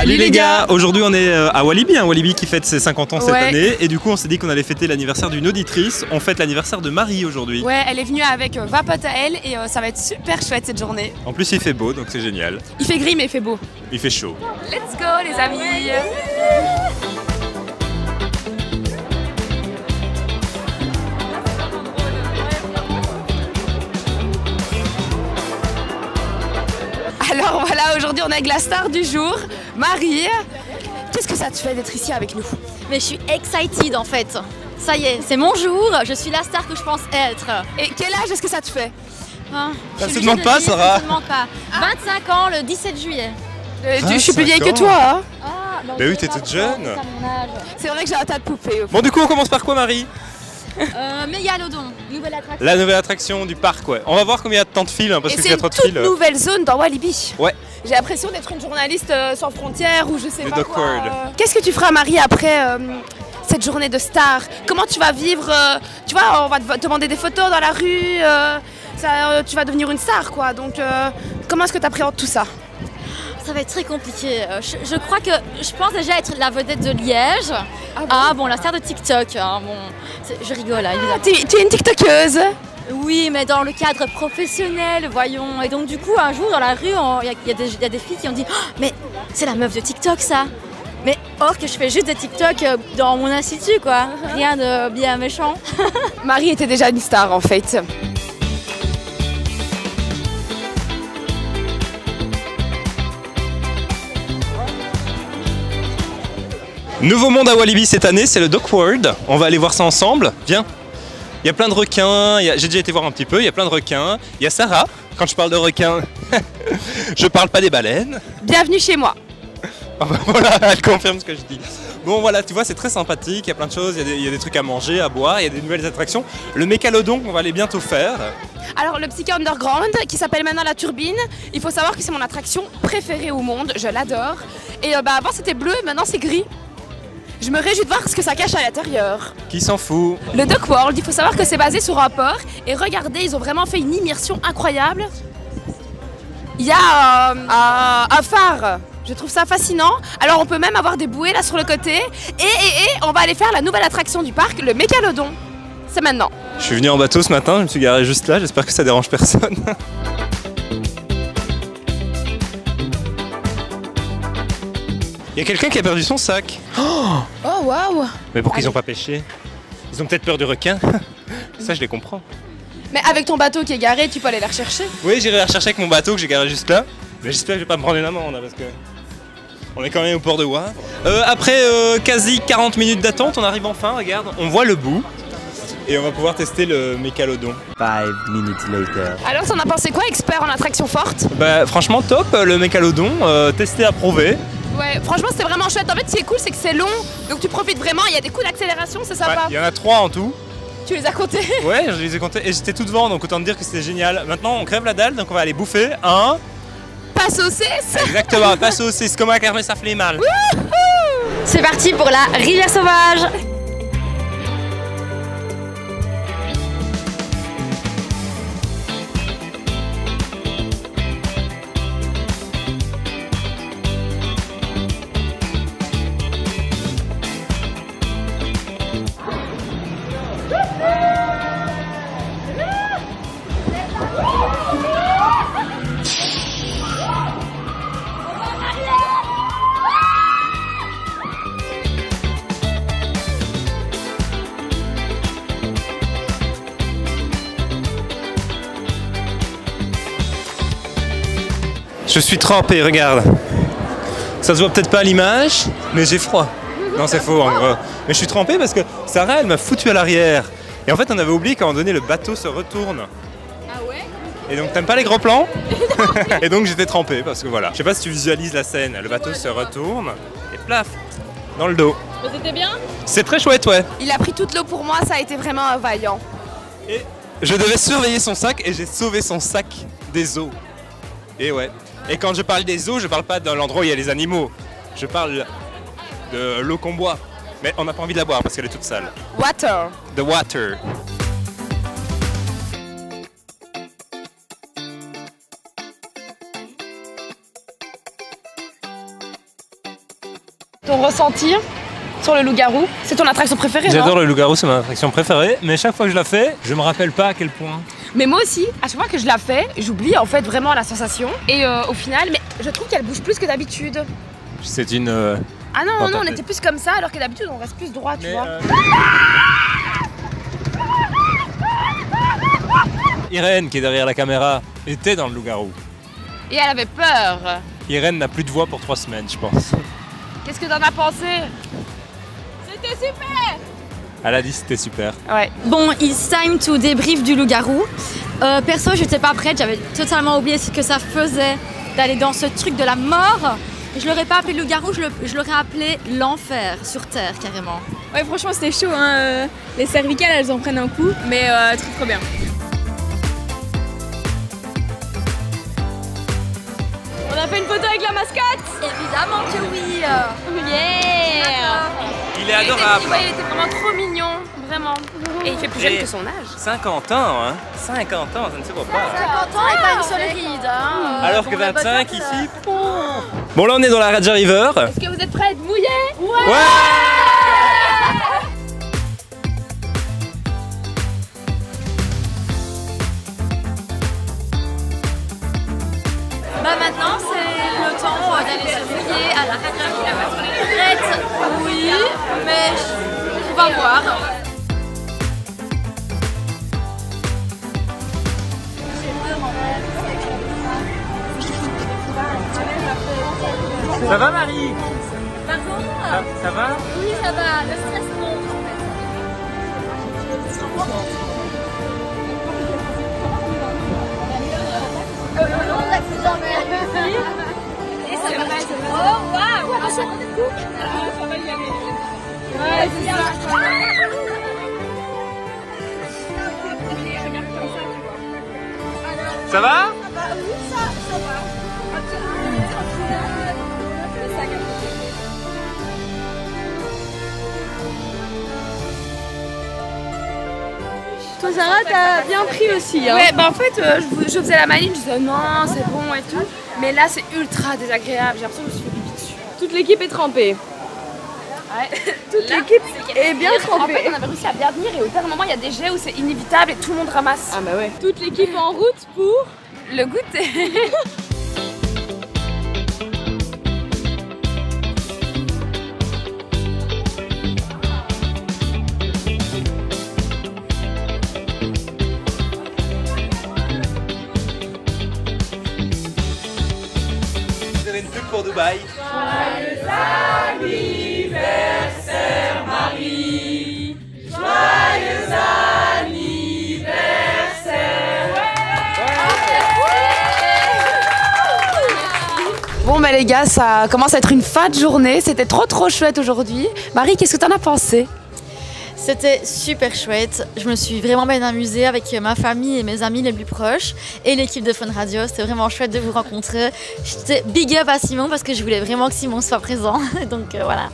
Salut les gars. Aujourd'hui on est à Walibi, Walibi qui fête ses 50 ans cette année. Et du coup on s'est dit qu'on allait fêter l'anniversaire d'une auditrice. On fête l'anniversaire de Marie aujourd'hui. Ouais, elle est venue avec 20 potes à elle et ça va être super chouette cette journée. En plus il fait beau donc c'est génial. Il fait gris mais il fait beau. Il fait chaud. Let's go les amis. Alors voilà, aujourd'hui on est avec la star du jour, Marie. Qu'est-ce que ça te fait d'être ici avec nous? Mais je suis excited en fait. Ça y est, c'est mon jour, je suis la star que je pense être. Et quel âge est-ce que ça te fait? Ça se demande pas, Sarah? Ça se demande pas. 25 ans le 17 juillet. Je suis plus vieille que toi. Hein. Bah oui, t'es toute jeune. C'est vrai que j'ai un tas de poupées. Bon du coup on commence par quoi Marie? Mégalodon, nouvelle attraction. La nouvelle attraction du parc, ouais. On va voir combien il y a de temps de fil, parce que s'il y a trop de c'est fil. une toute nouvelle zone dans Walibi. Ouais. J'ai l'impression d'être une journaliste sans frontières ou je sais pas quoi. World. Qu'est-ce que tu feras Marie après cette journée de star? Comment tu vas vivre tu vois, on va te demander des photos dans la rue, tu vas devenir une star quoi. Donc comment est-ce que tu appréhendes tout ça? Ça va être très compliqué. Je crois que je pense déjà être la vedette de Liège. Bon, la star de TikTok. Je rigole, hein, évidemment. Tu es une TikTokeuse? Oui, mais dans le cadre professionnel, voyons. Et donc du coup, un jour dans la rue, il y a des filles qui ont dit oh, mais c'est la meuf de TikTok ça. Mais or que je fais juste des TikTok dans mon institut quoi. Rien de bien méchant. Marie était déjà une star en fait. Nouveau monde à Walibi cette année, c'est le Duck World. On va aller voir ça ensemble. Viens. Il y a plein de requins, j'ai déjà été voir un petit peu, il y a plein de requins. Il y a Sarah, quand je parle de requins, je parle pas des baleines. Bienvenue chez moi. Voilà, elle confirme ce que je dis. Bon voilà, tu vois, c'est très sympathique, il y a plein de choses, il y a des trucs à manger, à boire, il y a des nouvelles attractions. Le Mégalodon qu'on va aller bientôt faire. Alors le Psyché Underground, qui s'appelle maintenant la Turbine, il faut savoir que c'est mon attraction préférée au monde, je l'adore. Et avant c'était bleu, maintenant c'est gris. Je me réjouis de voir ce que ça cache à l'intérieur. Qui s'en fout? Le Duck World, il faut savoir que c'est basé sur un port. Et regardez, ils ont vraiment fait une immersion incroyable. Il y a un phare. Je trouve ça fascinant. Alors on peut même avoir des bouées là sur le côté. Et on va aller faire la nouvelle attraction du parc, le Mégalodon. C'est maintenant. Je suis venu en bateau ce matin, je me suis garé juste là, j'espère que ça dérange personne. Il y a quelqu'un qui a perdu son sac. Oh waouh! Mais pourquoi ils n'ont pas pêché? Ils ont peut-être peur du requin. Ça je les comprends. Mais avec ton bateau qui est garé, tu peux aller les rechercher. Oui, j'irai la rechercher avec mon bateau que j'ai garé juste là. Mais j'espère que je vais pas me prendre une amende parce que on est quand même au port de Wavre. Après quasi 40 minutes d'attente, on arrive enfin, regarde, on voit le bout. Et on va pouvoir tester le Mégalodon. 5 minutes later. Alors t'en as pensé quoi, expert en attraction forte? Bah franchement top, le Mégalodon, testé, approuvé. Ouais, franchement c'était vraiment chouette. En fait ce qui est cool c'est que c'est long, donc tu profites vraiment, il y a des coups d'accélération, c'est sympa. Il y en a 3 en tout. Tu les as comptés? Ouais, je les ai comptés et j'étais tout devant, donc autant te dire que c'était génial. Maintenant on crève la dalle, donc on va aller bouffer un... Passe au 6. Exactement, passe au 6, comme un carnet ça fait mal. C'est parti pour la rivière sauvage. Je suis trempé, regarde. Ça se voit peut-être pas à l'image, mais j'ai froid. Non, c'est faux en gros. Mais je suis trempé parce que Sarah, elle m'a foutu à l'arrière. Et en fait, on avait oublié qu'à un moment donné, le bateau se retourne. Ah ouais? Et donc, t'aimes pas les gros plans? Et donc, j'étais trempé parce que voilà. Je sais pas si tu visualises la scène. Le bateau se retourne et plaf, dans le dos. C'était bien? C'est très chouette, ouais. Il a pris toute l'eau pour moi, ça a été vraiment vaillant. Et je devais surveiller son sac et j'ai sauvé son sac des eaux. Et ouais. Et quand je parle des eaux, je parle pas de l'endroit où il y a les animaux. Je parle de l'eau qu'on boit. Mais on n'a pas envie de la boire parce qu'elle est toute sale. Water. The water. Ton ressenti sur le loup-garou, c'est ton attraction préférée, non? J'adore le loup-garou, c'est mon attraction préférée, mais chaque fois que je la fais, je me rappelle pas à quel point. Mais moi aussi, à chaque fois que je la fais, j'oublie en fait vraiment la sensation. Et au final, mais je trouve qu'elle bouge plus que d'habitude. C'est une... Ah non, non, on était plus comme ça, alors que d'habitude on reste plus droit, tu vois. Irène, qui est derrière la caméra, était dans le loup-garou. Et elle avait peur. Irène n'a plus de voix pour 3 semaines, je pense. Qu'est-ce que t'en as pensé? C'était super. Elle a dit c'était super. Ouais. Bon, it's time to débrief du loup-garou. Perso, je n'étais pas prête, j'avais totalement oublié ce que ça faisait d'aller dans ce truc de la mort. Je l'aurais pas appelé loup-garou, je l'aurais appelé l'enfer sur Terre, carrément. Ouais, franchement, c'était chaud, hein. Les cervicales, elles en prennent un coup, mais trop bien. On a fait une photo avec la mascotte? Évidemment que oui. Yeah. Il est adorable. Il était vraiment trop mignon, vraiment. Et il fait plus jeune que son âge. 50 ans, hein. 50 ans, ça ne se voit pas. 50 ans et pas une seule ride. Hein. Alors que 25 ici. Bon, là on est dans la Raja River. Est-ce que vous êtes prêts à être mouillés? Ouais. Bah maintenant c'est le temps d'aller se mouiller à la Raja River. Prête? Oui, mais on va voir. Ça va Marie? Pardon? Ça va? Oui, ça va, le stress monte en fait. Et ça va. Oh waouh! Ça va y aller. Ouais, c'est ça. Ça va? Toi, Sarah, t'as bien pris aussi, hein. Ouais, bah en fait, je faisais la maline, je disais non, c'est bon et tout. Mais là, c'est ultra désagréable. J'ai l'impression que je me suis fait pipi dessus. Toute l'équipe est trempée. Ouais. Toute l'équipe est bien En trempée. fait, on avait réussi à bien tenir et au dernier moment, il y a des jets où c'est inévitable et tout le monde ramasse. Ah bah ouais. Toute l'équipe en route pour... Le goûter. Vous avez une pub pour Dubaï. Joyeux anniversaire Marie. Joyeux Bon bah les gars, ça commence à être une fin de journée. C'était trop chouette aujourd'hui. Marie, qu'est-ce que t'en as pensé? C'était super chouette. Je me suis vraiment bien amusée avec ma famille et mes amis les plus proches et l'équipe de Fun Radio. C'était vraiment chouette de vous rencontrer. J'étais big up à Simon parce que je voulais vraiment que Simon soit présent. Donc voilà.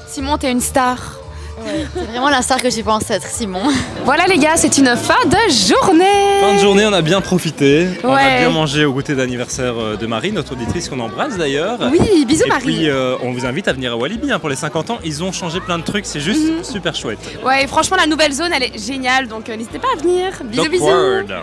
Simon, t'es une star. Ouais, c'est vraiment la star que j'ai pensé être, Simon. Voilà les gars, c'est une fin de journée. Fin de journée, on a bien profité. On a Ouais. bien mangé au goûter d'anniversaire de Marie, notre auditrice qu'on embrasse d'ailleurs. Oui, bisous Et Marie. puis on vous invite à venir à Walibi pour les 50 ans. Ils ont changé plein de trucs, c'est juste super chouette. Ouais, franchement la nouvelle zone elle est géniale, donc n'hésitez pas à venir. Bisous Dock bisous. World.